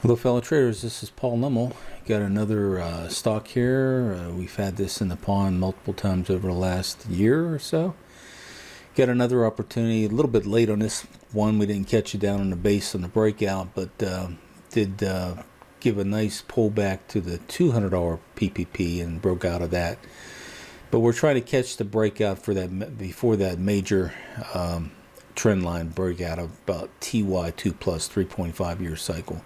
Hello fellow traders, this is Paul Nummel. Got another stock here. We've had this in the pond multiple times over the last year or so. Got another opportunity, a little bit late on this one. We didn't catch it down on the base on the breakout, but did give a nice pullback to the $200 PPP and broke out of that. But we're trying to catch the breakout for that before that major trend line breakout of about TY-2 plus 3.5 year cycle.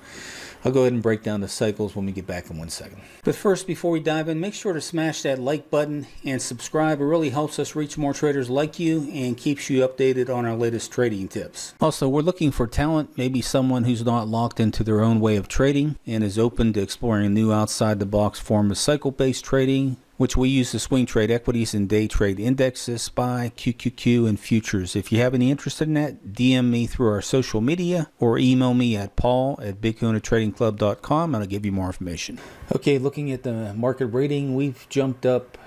I'll go ahead and break down the cycles when we get back in 1 second. But first, before we dive in, make sure to smash that like button and subscribe. It really helps us reach more traders like you and keeps you updated on our latest trading tips. Also, we're looking for talent, maybe someone who's not locked into their own way of trading and is open to exploring a new outside the box form of cycle-based trading, which we use to swing trade equities and day trade indexes, SPY, QQQ, and futures. If you have any interest in that, DM me through our social media or email me at paul@bitcointradingclub.com and I'll give you more information. Okay, looking at the market rating, we've jumped up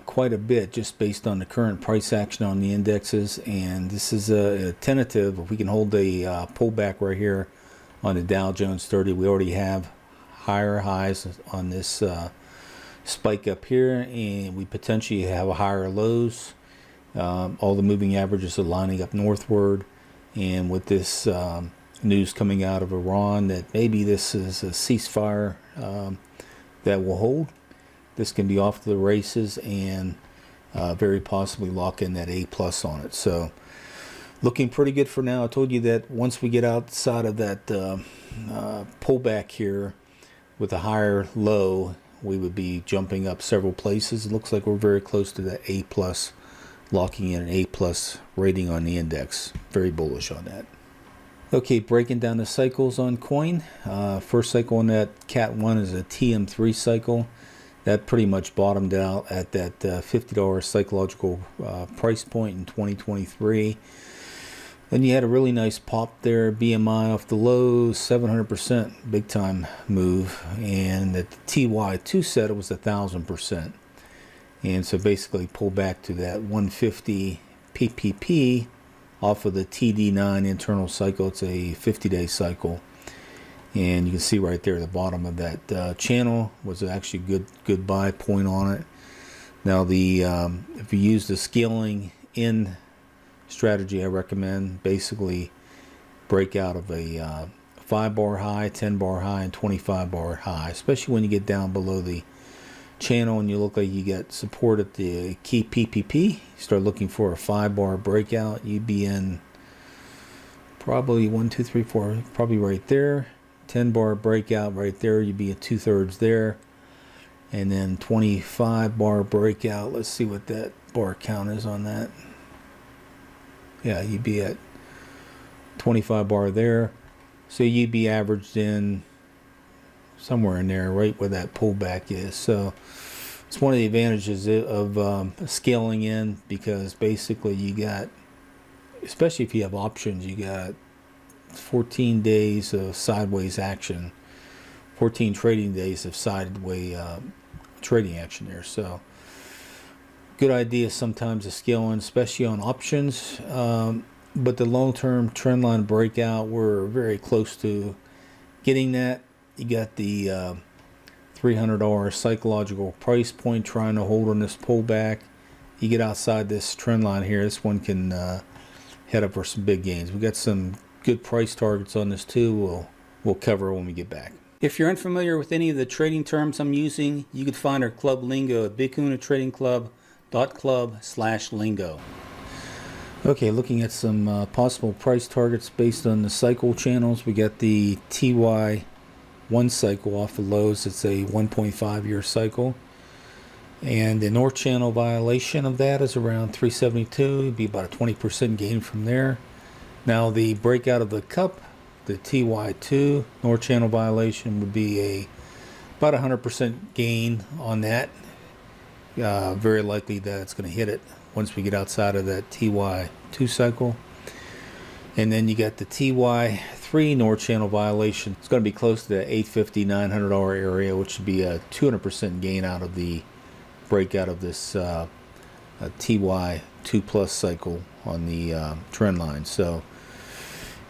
quite a bit just based on the current price action on the indexes, and this is a tentative. If we can hold a pullback right here on the Dow Jones 30, we already have higher highs on this spike up here, and we potentially have a higher lows. All the moving averages are lining up northward, and with this news coming out of Iran that maybe this is a ceasefire that will hold, this can be off to the races and very possibly lock in that A plus on it. So looking pretty good for now. I told you that once we get outside of that pullback here with a higher low, we would be jumping up several places. It looks like we're very close to that A plus, locking in an A plus rating on the index. Very bullish on that. Okay, breaking down the cycles on coin. First cycle on that Cat 1 is a TM3 cycle. That pretty much bottomed out at that $50 psychological price point in 2023. Then you had a really nice pop there, BMI off the lows, 700%, big time move. And at the TY-2 set, it was 1,000%. And so basically pull back to that 150 PPP off of the TD9 internal cycle. It's a 50-day cycle. And you can see right there, the bottom of that channel was actually a good buy point on it. Now, if you use the scaling in strategy, I recommend basically break out of a 5-bar high, 10-bar high, and 25-bar high, especially when you get down below the channel and you look like you get support at the key PPP. Start looking for a 5-bar breakout. You'd be in probably 1, 2, 3, 4, probably right there. 10-bar breakout right there. You'd be at 2/3 there, and then 25-bar breakout. Let's see what that bar count is on that. Yeah, you'd be at 25 bar there. So you'd be averaged in somewhere in there, right where that pullback is. So it's one of the advantages of scaling in, because basically you got, especially if you have options, you got 14 days of sideways action, 14 trading days of sideways trading action there. So good idea sometimes to scale in, especially on options. But the long-term trend line breakout, we're very close to getting that. You got the $300 psychological price point trying to hold on this pullback. You get outside this trend line here, this one can head up for some big gains. We got some good price targets on this too. We'll cover when we get back. If you're unfamiliar with any of the trading terms I'm using, you can find our club lingo at bitcointradingclub.club/lingo. Okay, looking at some possible price targets based on the cycle channels. We got the TY-1 cycle off the lows. It's a 1.5 year cycle. And the north channel violation of that is around 372. It'd be about a 20% gain from there. Now the breakout of the cup, the TY-2 north channel violation, would be about 100% gain on that. Very likely that it's going to hit it once we get outside of that TY-2 cycle. And then you got the TY-3 north channel violation. It's going to be close to the $850, $900 area, which would be a 200% gain out of the breakout of this TY-2 plus cycle on the trend line. So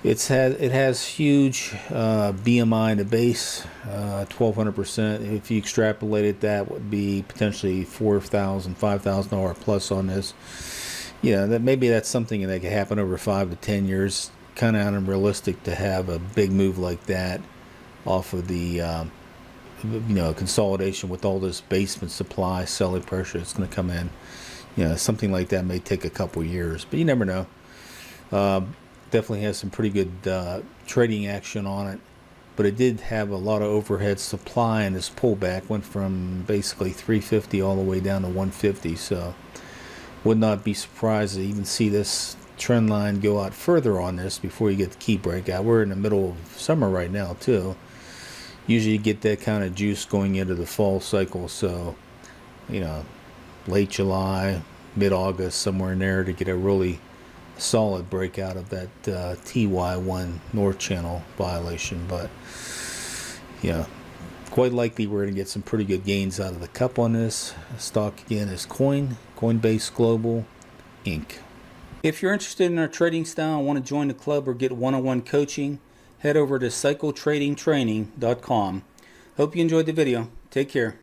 it has huge BMI in the base, 1,200%. If you extrapolated, that would be potentially $4,000, $5,000 plus on this. That maybe that's something that could happen over 5 to 10 years. Kind of unrealistic to have a big move like that off of the consolidation with all this basement supply, selling pressure that's going to come in. Something like that may take a couple years, but you never know. Definitely has some pretty good trading action on it, but it did have a lot of overhead supply, and this pullback went from basically 350 all the way down to 150. So would not be surprised to even see this trend line go out further on this before you get the key breakout. We're in the middle of summer right now too. Usually you get that kind of juice going into the fall cycle, so late July, mid-August, somewhere in there, to get a really solid breakout of that TY-1 North Channel violation. But quite likely we're going to get some pretty good gains out of the cup on this. Stock again is Coinbase Global, Inc. If you're interested in our trading style and want to join the club or get one-on-one coaching, head over to cycletradingtraining.com. Hope you enjoyed the video. Take care.